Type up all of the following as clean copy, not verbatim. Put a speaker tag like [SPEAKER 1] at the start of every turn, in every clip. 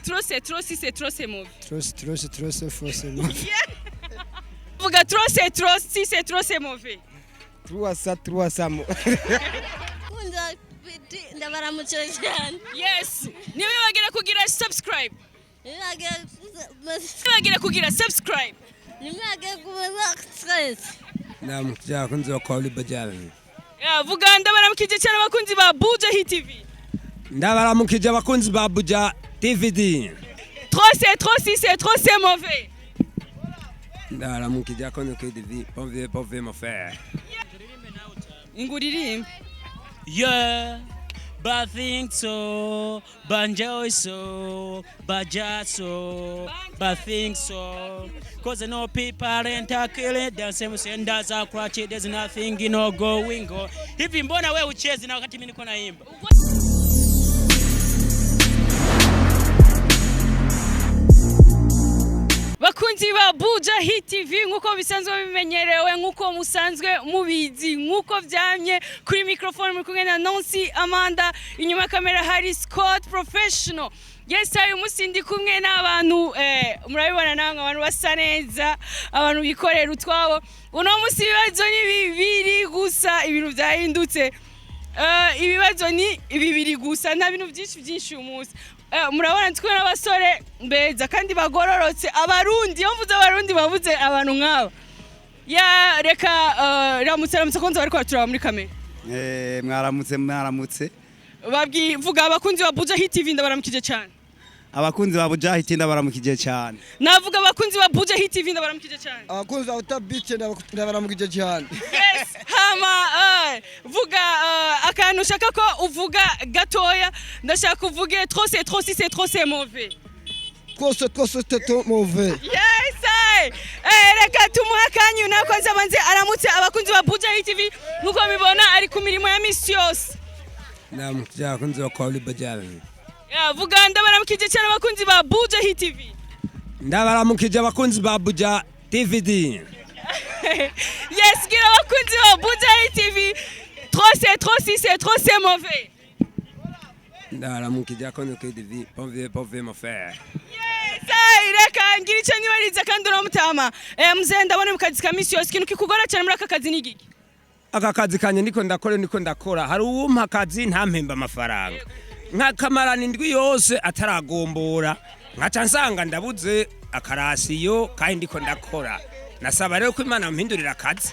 [SPEAKER 1] trop c'est trop, si c'est trop c'est mauvais.
[SPEAKER 2] Trop c'est faux, c'est mauvais.
[SPEAKER 1] Vuga trop c'est trop, si c'est trop c'est mauvais.
[SPEAKER 2] Trop ça
[SPEAKER 1] Yes. Niwe bagera kugira subscribe. Bagera kugira subscribe.
[SPEAKER 2] Naam, kunzi wakoli Bujahit.
[SPEAKER 1] Vuga ndabaramukije cyane abakunzi ba Bujahit TV.
[SPEAKER 2] Ndabaramukije abakunzi ba Bujahit TV.
[SPEAKER 1] Trop c'est trop, si c'est trop c'est mauvais.
[SPEAKER 2] Ndabaramukije abakunzi ba TV. Pauvre mon frère.
[SPEAKER 1] Inguririmbe.
[SPEAKER 3] Yeah, but think so, banjo so, baja so, but think so. Cause I know people ain't killing them same senders are crutched, there's nothing you know going on. Hivi mbona wewe ucheze na wakati mimi niko naimba?
[SPEAKER 1] Bakunzi ba Bujahit TV nkuko bisanzwe bimenyerewe nkuko musanzwe mubizi nkuko vyamye kuri microphone muri kumwe na Nancy Amanda inyuma kamera hari Scott Professional. Yes, ayo musindi kumwe n'abantu murabibona namwe abantu basa neza abantu bikorera utwabo uno musi ibibazo ni bibiri gusa ibintu byahindutse ibibazo ni bibiri gusa nta bintu byinshi umunsi murabona twe n'abasore mbeza kandi bagororotse abarundi iyo mvuze abarundi bavuze abantu nk'aba ya reka ramutse konza bari kwatura muri kamera
[SPEAKER 2] mwaramutse
[SPEAKER 1] vuga abakunzi ba Bujahit TV ndabaramukije cyane
[SPEAKER 2] abakunzi ba Bujahit ndabaramukije cyane
[SPEAKER 1] navuga abakunzi ba Bujahit TV ndabaramukije cyane
[SPEAKER 2] abakunzi ba Utabice ndabaramukije cyane
[SPEAKER 1] yes hama vuga akantu ushaka ko uvuga gatoya ndashaka uvuge trop c'est trop, si c'est trop c'est mauvais.
[SPEAKER 2] Trop c'est mauvais.
[SPEAKER 1] Yes reka tumuha kanyu nakoze abanze aramutse abakunzi ba Bujahit TV nkuko mibona ari ku mirimo ya misi yose.
[SPEAKER 2] Naam, kunzi wakoli Bujahit.
[SPEAKER 1] Vuga ndabaramukije cyane abakunzi ba Bujahit TV.
[SPEAKER 2] Ndabaramukije abakunzi ba Bujahit TV.
[SPEAKER 1] Yes, gira abakunzi ba Bujahit TV. Trop c'est trop, si c'est trop c'est mauvais.
[SPEAKER 2] Ndabaramukije abakunzi ba TV. Pauvre mon frère.
[SPEAKER 1] Yes, reka ngira icyo nyibariza kandi uramutama. Mzee ndabone mu kazi ka misi yose ikintu kikugora cyane muri aka kazi ni giki?
[SPEAKER 2] Aka kazi kanye niko ndakora hari uwumpa akazi ntampemba amafaranga nkakamarana indwi yose ataragombora nkaca nsanga ndabuze akarasiyo kandi ndiko ndakora nasaba rero ko Imana mpindurira akazi.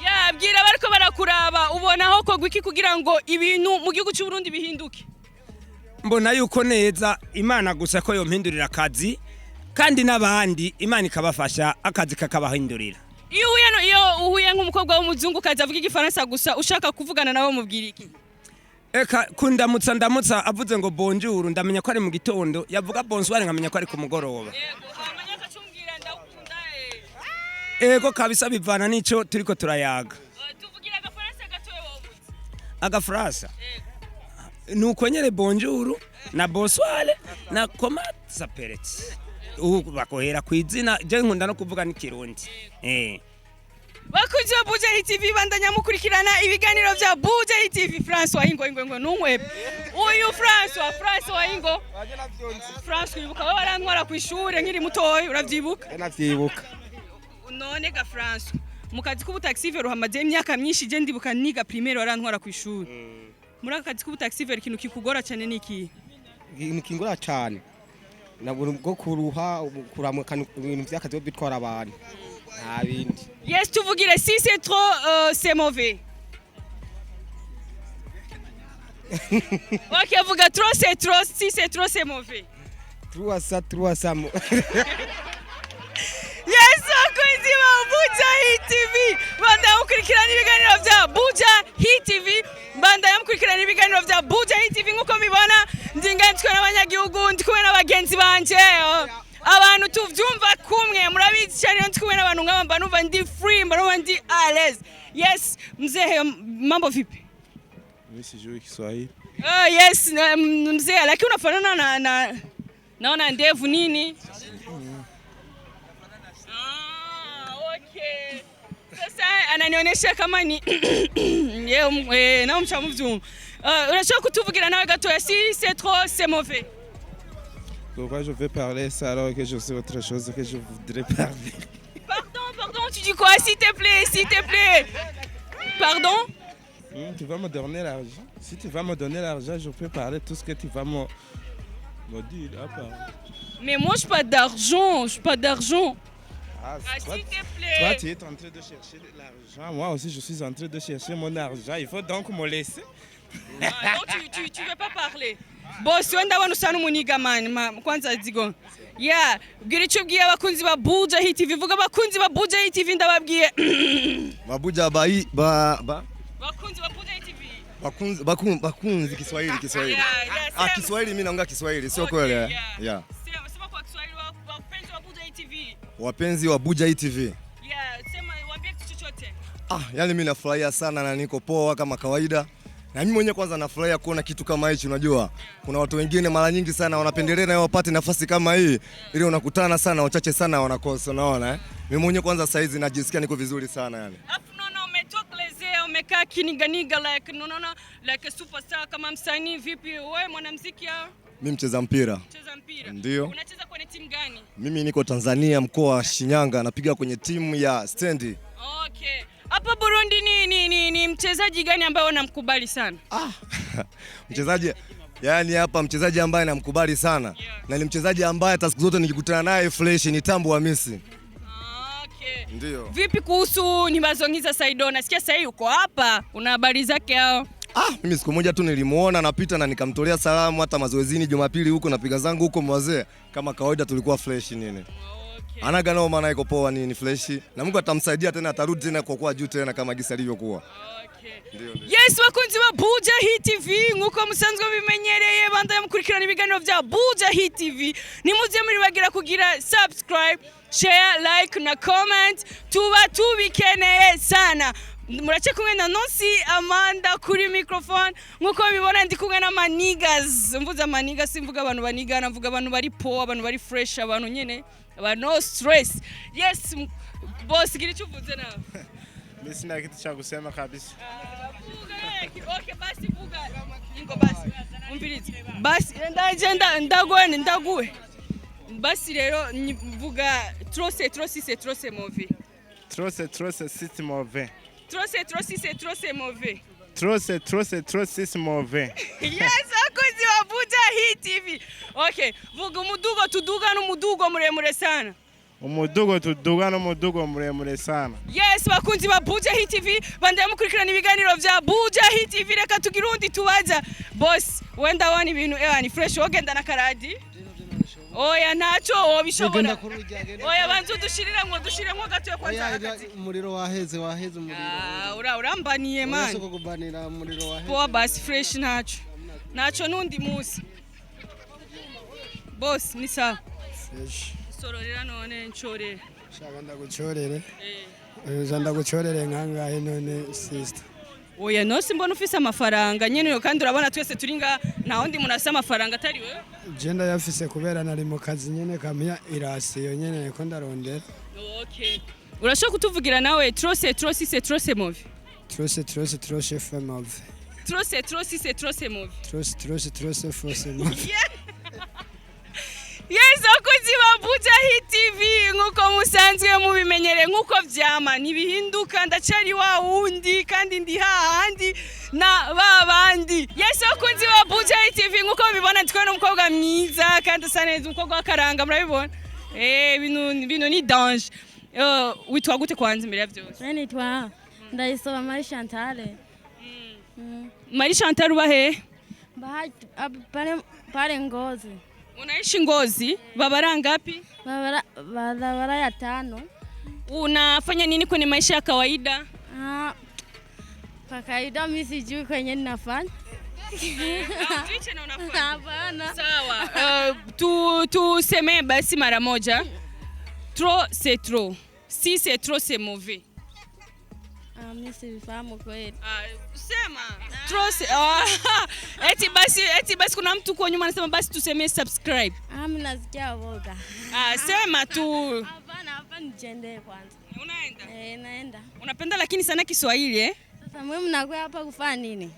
[SPEAKER 1] Ya bwira bariko barakuraba ubonaho ko gwiki kugira ngo ibintu mu gihugu cy'u Burundi bihinduke.
[SPEAKER 2] Mbona yuko neza Imana gusa ko yo mpindurira akazi kandi n'abandi Imana ikabafasha akazi kakabahindurira. Iyo
[SPEAKER 1] uhuye nk'umukobwa w'umuzungu kaza avuga igifaransa gusa ushaka kuvugana nawe mubwira iki?
[SPEAKER 2] Eka ndamutsa avuze ngo bonjour ndamenya ko ari mu gitondo yavuga bonsoir nkamenya ko ari ku mugoroba.
[SPEAKER 1] Yego amanya kacumbwira ndakunda
[SPEAKER 2] Ego kabisa bivana nico turiko turayaga.
[SPEAKER 1] Tuvugira agafaransa gatoye wowe.
[SPEAKER 2] Agafaransa? Nuko nyere bonjour na bonsoir na comment s'appelle. Bakohera kwizina je nkunda no kuvuga n'ikirundi.
[SPEAKER 1] Bakunzi ba Bujahit TV bandanya mukurikirana ibiganiro bya Bujahit TV. François Ingo numwe uyu François Ingo François ibuka barantwara ku ishure nkiri mutoyi uravyibuka
[SPEAKER 2] navyibuka
[SPEAKER 1] none ga François mukazi k'ubutaxiver uhamaze imyaka myinshi je ndibuka niga primaire warantwara ku ishure muri akazi k'ubutaxiver ikintu kikugora cyane niki
[SPEAKER 2] kingora cyane nabwo bwo kuruha kuramukana ibintu by'akazi bitwara abantu nta bindi.
[SPEAKER 1] Yes, tuvugire si c'est trop c'est mauvais. Ok, vuga trop c'est trop, si c'est trop c'est mauvais.
[SPEAKER 2] Trop ça.
[SPEAKER 1] Yes, abakunzi ba Bujahit TV bandanya mukurikirana ibiganiro bya Bujahit TV bandanya mukurikirana ibiganiro bya Bujahit TV nkuko mibona ndinganzwe n'abanyagihugu ndikuwe n'abagenzi banje abantu tuvyumva kumwe murabizi cyane ndikuwe n'abantu nk'aba numva ndi free mba ndi à l'aise. Yes, mzee mambo vipi?
[SPEAKER 4] Mimi sijui Kiswahili.
[SPEAKER 1] Yes, mzee lakini unafanana naona ndevu nini? Okay. Sasa ananionyesha kama ni yeye na mchamuvyumva. Unashaka kutuvugira nawe gatoya si c'est trop c'est mauvais.
[SPEAKER 4] Pourquoi je vais parler ça alors que je sais autre chose que je voudrais parler?
[SPEAKER 1] Pardon, tu dis quoi? S'il te plaît. Pardon?
[SPEAKER 4] Tu vas me donner l'argent. Si tu vas me donner l'argent, je peux parler tout ce que tu vas me dire.
[SPEAKER 1] Mais moi, je n'ai pas d'argent. S'il te plaît.
[SPEAKER 4] Toi, tu es en train de chercher de l'argent. Moi aussi, je suis en train de chercher mon argent. Il faut donc me laisser.
[SPEAKER 1] Donc, tu ne veux pas parler. Boss, tu es sana muniga man. Kwanza zigo. Yeah, giricho bwiye abakunzi ba Bujahit TV. Vuga abakunzi ba Bujahit TV ndababwiye.
[SPEAKER 5] Bakunzi ba
[SPEAKER 1] Bujahit TV.
[SPEAKER 5] Bakunzi Kiswahili. Kiswahili mimi naongea Kiswahili, sio kweli? Yeah.
[SPEAKER 1] Sema kwa Kiswahili wapenzi wa Bujahit TV.
[SPEAKER 5] Wapenzi wa Bujahit TV.
[SPEAKER 1] Yeah, sema waambie kitu chochote.
[SPEAKER 5] Yani mimi nafurahia sana na niko poa kama kawaida. Na mimi mwenyewe kwanza nafurahia kuona kitu kama hichi, unajua. Kuna watu wengine mara nyingi sana wanapendelea na wapate nafasi kama hii, ili unakutana sana wachache sana wanakosa, unaona Mimi mwenyewe kwanza saizi najisikia niko vizuri sana yani.
[SPEAKER 1] Umetokelezea, umekaa kiniganiga like superstar kama msanii vipi? Wewe mwanamuziki au?
[SPEAKER 5] Mimi mcheza mpira. Ndio.
[SPEAKER 1] Unacheza kwenye timu gani?
[SPEAKER 5] Mimi niko Tanzania, mkoa wa Shinyanga, napiga kwenye timu ya Stendi.
[SPEAKER 1] Okay. Hapa Burundi ni mchezaji gani ambaye unamkubali sana?
[SPEAKER 5] Mchezaji yani hapa mchezaji ambaye namkubali sana. Na ni mchezaji ambaye hata siku zote nikikutana naye fresh ni Tambo wa Messi.
[SPEAKER 1] Okay.
[SPEAKER 5] Ndio.
[SPEAKER 1] Vipi kuhusu Nibazongiza Saido? Nasikia sasa uko hapa. Una habari zake hao?
[SPEAKER 5] Mimi siku moja tu nilimuona napita na nikamtolea salamu, hata mazoezini Jumapili huko napiga zangu huko mwazee. Kama kawaida tulikuwa fresh nini. Okay. Anaga nao maana iko poa nini fresh. Na Mungu atamsaidia tena, atarudi tena kwa kuwa juu tena kama gisa alivyokuwa.
[SPEAKER 1] Ndio. Yes, bakunzi ba Bujahit TV nkuko musanzwe bimenyereye bandaye mukurikirana ibiganiro bya Bujahit TV. Nimuze muri bagira kugira subscribe, share, like na comment. Tuba tubikeneye sana. Murache kumwe na Nonsi Amanda kuri microphone nkuko bibona ndi kumwe na manigas. Mvuza manigas simvuga abantu banigana, mvuga abantu bari po, abantu bari fresh, abantu nyene, abantu no stress. Yes, boss gira icyo uvuze nawe.
[SPEAKER 4] Mimi sina kitu cha kusema kabisa.
[SPEAKER 1] Okay, basi vuga. Ingo basi. Umvirize. Basi ndague. Basi rero vuga trop c'est mauvais.
[SPEAKER 4] Trop c'est mauvais.
[SPEAKER 1] Trop c'est mauvais. Yes, akozi wa Bujahit TV. Okay, vuga umudugo tuduga n'umudugo muremure sana.
[SPEAKER 4] Umudugo tuduga n'umudugo muremure sana.
[SPEAKER 1] Yes, bakunzi ba Bujahit TV bandaye mukurikirana ibiganiro bya Bujahit TV. Reka tugirundi tubaza. Boss, wenda wani ibintu ni fresh wogenda na karadi. Oya ntacho wobishobora. Oya banzu dushiremo gato yo kwanza.
[SPEAKER 6] Umuriro waheze umuriro.
[SPEAKER 1] Urambaniye man.
[SPEAKER 6] Soko kubanira umuriro waheze.
[SPEAKER 1] Poa basi fresh nacho nundi musi. Boss ni sawa.
[SPEAKER 6] Fresh.
[SPEAKER 1] Sororera none nchore.
[SPEAKER 6] Shaka ndaguchorere. Ndaguchorere nkangahe none sister.
[SPEAKER 1] Oya no simbona ufise amafaranga nyene yo kandi urabona twese turinga naho ndi munasa amafaranga atari wewe.
[SPEAKER 6] Jenda yafise kubera nari mu kazi nyene kamya irasiyo nyene ko ndarondera.
[SPEAKER 1] Okay. Urashaka kutuvugira nawe trop c'est mauvais.
[SPEAKER 6] Trop c'est mauvais. Trop c'est mauvais. Trop c'est mauvais.
[SPEAKER 1] Yes, akozi ba Bujahit TV nkuko musanzwe mubimenyere nkuko vyama nibihinduka ndacari wa wundi kandi ndi hahandi na babandi. Yes, akozi ba Bujahit TV nkuko bibona twe n'umukobwa mwiza kandi saneza umukobwa wakaranga murabibona. Bino ni danger. Witwa gute kwanza imbere ya byose?
[SPEAKER 7] Nitwa Ndayisaba Marie Chantal.
[SPEAKER 1] Marie Chantal ubahe?
[SPEAKER 7] Pale Ngozi.
[SPEAKER 1] Unaishi Ngozi? Barabara ngapi?
[SPEAKER 7] Barabara ya 5.
[SPEAKER 1] Unafanya nini kwenye maisha ya kawaida?
[SPEAKER 7] Kwa kawaida mimi sijui kwenye ninafanya.
[SPEAKER 1] Tuiche na unafanya?
[SPEAKER 7] Hapana.
[SPEAKER 1] Sawa. Tuseme basi mara moja. Trop c'est trop. Si c'est trop c'est mauvais.
[SPEAKER 7] Mimi sifahamu kweli.
[SPEAKER 1] Sema. Trop c'est eti basi kuna mtu kwa nyuma anasema basi tuseme subscribe.
[SPEAKER 7] Mimi nasikia woga.
[SPEAKER 1] Sema tu.
[SPEAKER 7] Hapa nijende kwanza.
[SPEAKER 1] Unaenda?
[SPEAKER 7] Naenda.
[SPEAKER 1] Unapenda lakini sana Kiswahili
[SPEAKER 7] Sasa mimi mnakuja hapa kufanya nini?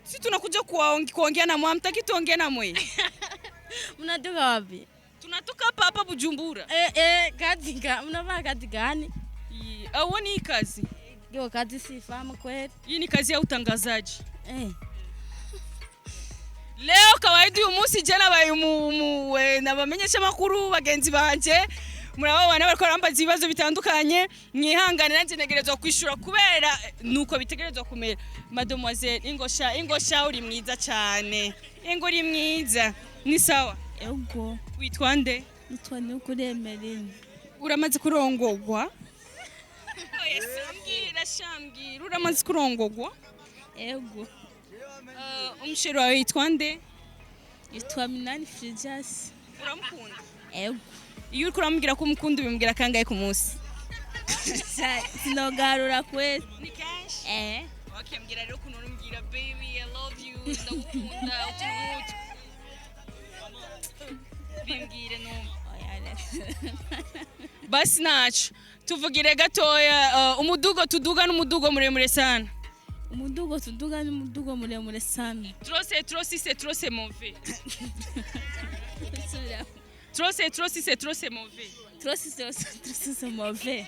[SPEAKER 1] Sisi tunakuja kuongea na mwa mtaki tuongee na mwe.
[SPEAKER 7] Mnatoka wapi?
[SPEAKER 1] tunatoka hapa Bujumbura.
[SPEAKER 7] Kazi mnavaa kazi gani?
[SPEAKER 1] Au ni kazi?
[SPEAKER 7] Hiyo kazi sifahamu kweli.
[SPEAKER 1] Hii ni kazi ya utangazaji. Leo kawaida uyu munsi jana nabamenyesha makuru bagenzi banje murababana bariko barambaza ibibazo bitandukanye mwihangane nanje negerezwa kwishura kubera nuko bitegerezwa kumera. Mademoiselle ingosha uri mwiza cyane. Uri mwiza. Ni sawa?
[SPEAKER 7] Ego.
[SPEAKER 1] Witwa nde?
[SPEAKER 7] Nitwa Nukuremerine.
[SPEAKER 1] Uramaze kurongogwa? Shambwira uramaze kurongogwa?
[SPEAKER 7] Ego.
[SPEAKER 1] Umusheri wawe yitwa nde?
[SPEAKER 7] Yitwa Minani Frijasi.
[SPEAKER 1] Uramukunda?
[SPEAKER 7] Ego.
[SPEAKER 1] Iyo uriko uramubwira ko umukunda ubimubwira kangahe ku munsi?
[SPEAKER 7] Sinogarura kweli.
[SPEAKER 1] Ni kenshi? Okay, mbwira rero ukuntu urumbwira baby I love you ndagukunda utunutu. Bimbwire numva. Basi nacu tuvugire gatoya umudugo tuduga n'umudugo muremure sana.
[SPEAKER 7] Umudugo tuduga n'umudugo muremure sana.
[SPEAKER 1] Trop c'est mauvais. Trop c'est mauvais.
[SPEAKER 7] Trop c'est mauvais.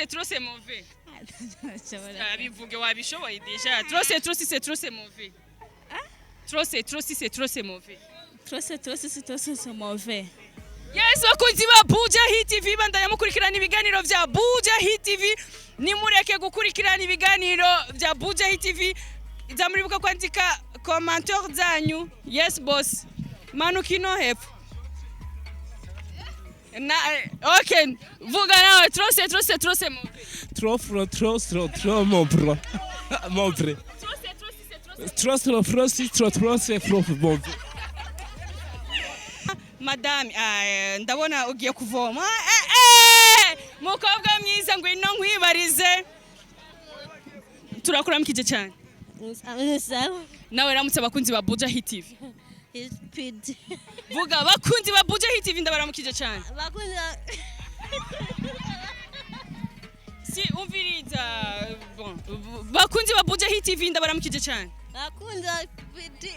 [SPEAKER 1] Trop c'est mauvais. Bivuge wabishoboye deja. Trop c'est mauvais. Trop c'est mauvais.
[SPEAKER 7] Trop c'est mauvais.
[SPEAKER 1] Yes, bakunzi ba Bujahit TV bandanya mukurikirana ibiganiro vya Bujahit TV. Nimureke gukurikirana ibiganiro vya Bujahit TV. Zamuribuka kwandika commentaire zanyu. Yes boss. Manukino hep. Okay, vuga nawe trop c'est mauvais.
[SPEAKER 4] Trop mon bro. Mon vrai. Trop c'est mauvais.
[SPEAKER 1] Madame, ndabona ugiye kuvoma. Mukobwa mwiza ngwino nkwibarize. Turakuramukije cyane. Nawe ramutse abakunzi ba Bujahit TV. Vuga abakunzi ba Bujahit TV ndabaramukije cyane. Si umviriza. Bon. Bakunzi ba Bujahit TV ndabaramukije cyane.
[SPEAKER 7] Bakunda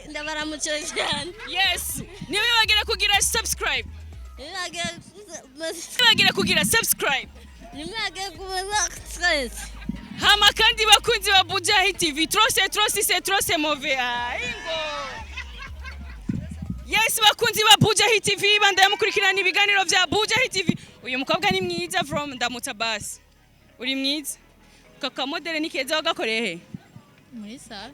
[SPEAKER 7] ndabaramukije cyane.
[SPEAKER 1] Yes. Niwe bagera kugira subscribe. Bagera kugira subscribe.
[SPEAKER 7] Nimage kubaza stress.
[SPEAKER 1] Hama kandi bakunzi ba Bujahit TV. Trop c'est mauvais. Ingo. Yes, bakunzi ba Bujahit TV bandaya mukurikirana ibiganiro vya Bujahit TV. Uyu mukobwa ni mwiza from Ndamutsa basi. Uri mwiza? Kaka modele ni keza wagakoreye he?
[SPEAKER 7] Muri sale.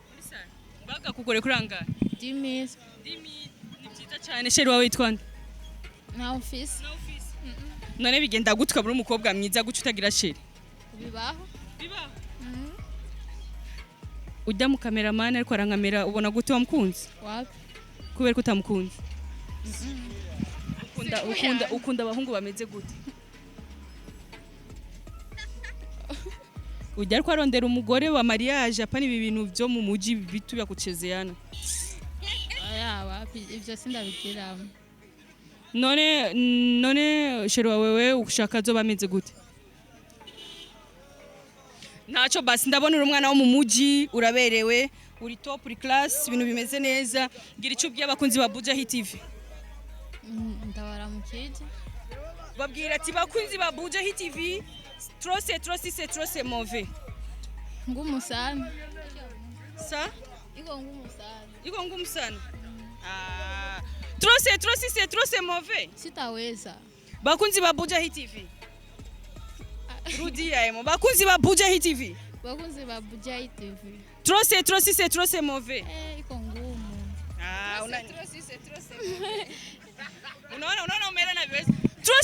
[SPEAKER 1] Baga kugore kuranga?
[SPEAKER 7] 10,000.
[SPEAKER 1] 10,000 ni byiza cyane. Sheri wawe yitwa nde?
[SPEAKER 7] Na office.
[SPEAKER 1] None bigenda gutwa buri umukobwa mwiza guca utagira sheri.
[SPEAKER 7] Bibaho.
[SPEAKER 1] Ujya mu cameraman ariko arankamera ubona gute wamukunze?
[SPEAKER 7] Wapi?
[SPEAKER 1] Kubera ko utamukunze. Ukunda abahungu bameze gute? Ujya ariko arondera umugore wa mariage apana ibi bintu byo mu muji bituya kuchezeana.
[SPEAKER 7] Wapi ibyo sindabikira.
[SPEAKER 1] None sheri wawe ushaka zo bameze gute? Nacho basi ndabona uri umwana wo mu muji uraberewe uri top uri class ibintu bimeze neza gira icyo by'abakunzi ba Bujahit TV.
[SPEAKER 7] Ndabaramukije.
[SPEAKER 1] Babwira ati bakunzi ba Bujahit TV trop c'est mauvais.
[SPEAKER 7] Ngumusana.
[SPEAKER 1] Sa? Iko ngumusana. Trop c'est mauvais.
[SPEAKER 7] Sitaweza.
[SPEAKER 1] Bakunzi ba Bujahit TV. Rudia emo bakunzi ba Bujahit TV.
[SPEAKER 7] Bakunzi ba Bujahit TV.
[SPEAKER 1] Trop c'est mauvais.
[SPEAKER 7] Iko ngumu.
[SPEAKER 1] Unaona umera na vile. Trop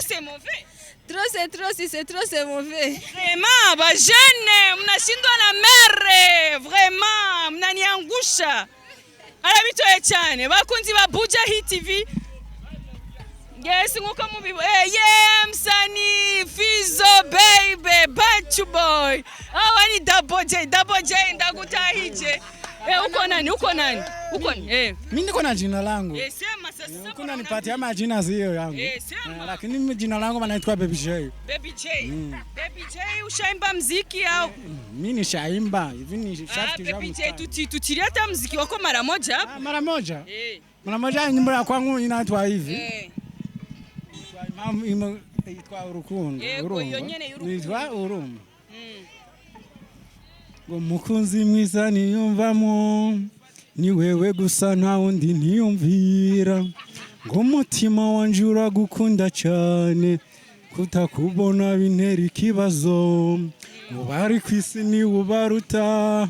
[SPEAKER 1] c'est mauvais.
[SPEAKER 7] Trop c'est mauvais.
[SPEAKER 1] Vraiment ba jeune mnashindwa na mere. Vraiment mnaniangusha. Arabitoye cyane bakunzi ba Bujahit TV. Yes, nguko mubibo. Yeah, msani Fizo baby, Bachu boy. Awani double J ndagutahije. Uko nani?
[SPEAKER 8] Mimi niko na jina langu.
[SPEAKER 1] Sema sasa.
[SPEAKER 8] Kuna nipatia majina sio yangu.
[SPEAKER 1] Sema.
[SPEAKER 8] Lakini mimi jina langu banaitwa Baby J.
[SPEAKER 1] Baby J ushaimba muziki au?
[SPEAKER 8] Mimi nishaimba. Hivi ni shaft
[SPEAKER 1] Baby J tutiria hata muziki wako mara moja hapo.
[SPEAKER 8] Mara moja. Kuna moja nyimbo ya kwangu inaitwa hivi. Itwa urukundo.
[SPEAKER 1] Yego iyo nyene y'urukundo.
[SPEAKER 8] Itwa urumva. Ngo mukunzi mwiza niyumvamo ni wewe gusa nta wundi niyumvira. Ngo umutima wanje uragukunda cyane kutakubona bintera ikibazo. Ngo bari kwisi ni ubaruta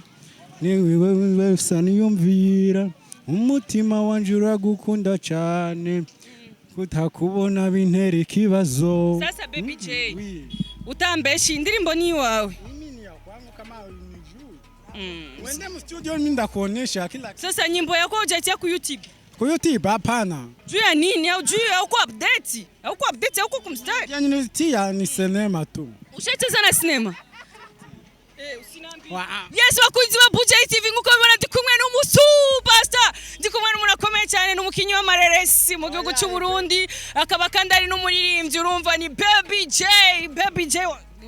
[SPEAKER 8] ni wewe gusa niyumvira. Umutima wanje uragukunda cyane kutakubona bintera ikibazo.
[SPEAKER 1] Sasa baby J utambesha indirimbo ni wawe.
[SPEAKER 8] Mimi ya kwangu kama unijui. Wende mu studio mimi ndakuonesha kila kitu.
[SPEAKER 1] Sasa nyimbo yako hujaitia ku YouTube.
[SPEAKER 8] Ku YouTube hapana.
[SPEAKER 1] Juu ya nini au juu au ku update? Au ku update au kumstari?
[SPEAKER 8] Yani nitia ni sinema tu.
[SPEAKER 1] Ushacheza na sinema? Yes, bakunzi ba Bujahit TV nguko bibona ndi kumwe n'umusuperstar, ndi kumwe n'umuntu akomeye cyane n'umukinyi w'amareresi mu gihugu cy'u Burundi, akaba kandi ari n'umuririmbyi, urumva ni Baby J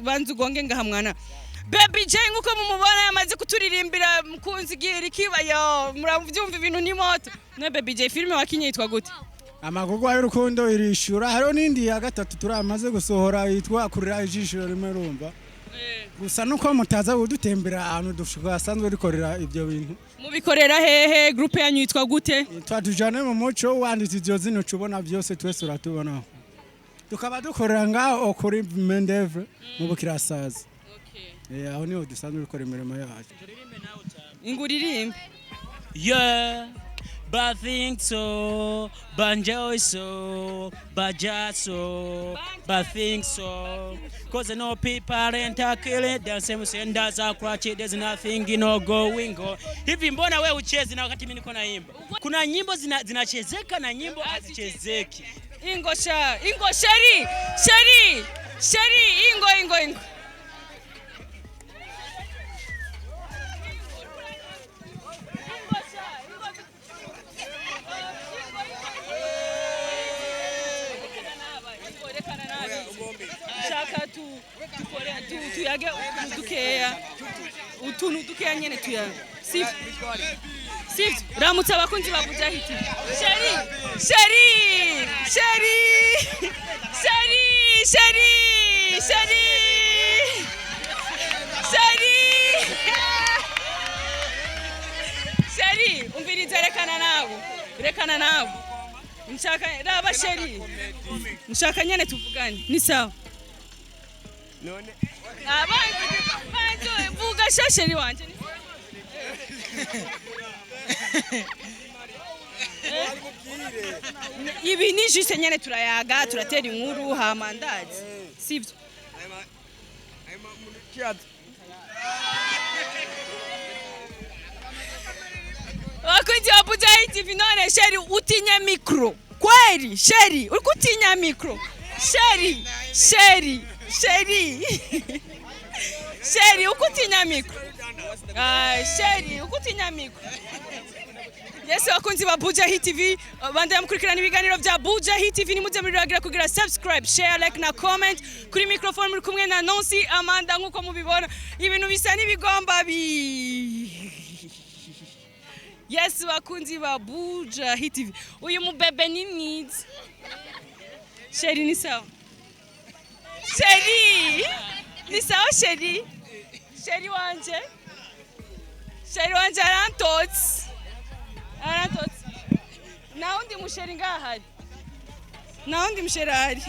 [SPEAKER 1] banzu gonge ngaha mwana. Baby J nguko mumubona yamaze kuturirimbira mukunzi gira kibayo, muravyumva ibintu ni moto. Ne Baby J filme wakinye yitwa gute?
[SPEAKER 8] Amagogwa y'urukundo irishura, hariho n'indi ya gatatu turamaze gusohora yitwa kurira ijisho rimwe rumva. Gusa nuko mutaza udutembera ahantu dusanzwe rikorera ibyo bintu.
[SPEAKER 1] Mubikorera hehe? Groupe yanyu yitwa gute?
[SPEAKER 8] Twatujane mu muco wanditse ibyo zino cubona byose twese uratubona. Tukaba dukorera ngaho kuri Mendevre mu Bukirasaza. Okay. Aho niho dusanzwe rikora imirimo yacu.
[SPEAKER 1] Inguririmbe.
[SPEAKER 3] Yeah. But think so, banjo so, Bujahit so, but think so. Cause I know people aren't killing, the same senders are crutchy, there's nothing going on. Hivi mbona wewe ucheze na wakati mimi niko naimba? Kuna nyimbo zinachezeka na nyimbo hazichezeki.
[SPEAKER 1] Ingo sheri, ingo. Tuyage utuntu dukeya nyene tuya sif ramutse abakunzi ba Bujahit sheri umviriza rekana nawe nshaka raba sheri nshaka nyene tuvugane ni sawa none abanzi vuga shasheri wanje ni ibi ni juste nyene turayaga turatera inkuru ha mandazi sivyo wakunzi wa Bujahit TV none sheri utinya mikro kweli sheri uri kutinya mikro sheri ukutinya mikro sheri ukutinya mikro. Yes, wakunzi ba Bujahit TV bandaya mukurikirana ibiganiro bya Bujahit TV nimuze muriragira kugira subscribe, share, like na comment. Kuri microphone muri kumwe na Nancy Amanda nkuko mubibona ibintu bisa n'ibigomba Yes, wakunzi ba Bujahit TV uyu mubebe ni mwiza. Sheri ni sawa? Sheri ni sawa sheri? Sheri wanje arantotsi naundi musheri ngahari naundi musheri ahari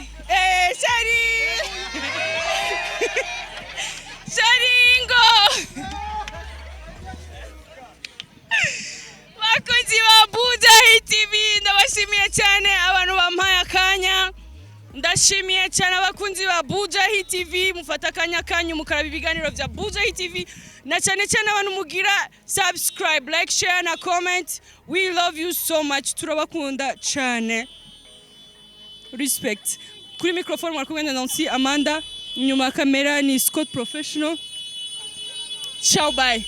[SPEAKER 1] sheri ngo bakunzi ba Bujahit TV ndabashimiye cyane abantu bampaye akanya. Ndashimiye cyane abakunzi ba Bujahit TV mufata akanya kanyu mukaraba ibiganiro bya Bujahit TV na cyane abantu mugira subscribe, like, share na comment. We love you so much, turabakunda cyane. Respect. Kuri microphone mwari kumwe na Nancy Amanda, nyuma kamera ni Scott Professional. Ciao, bye.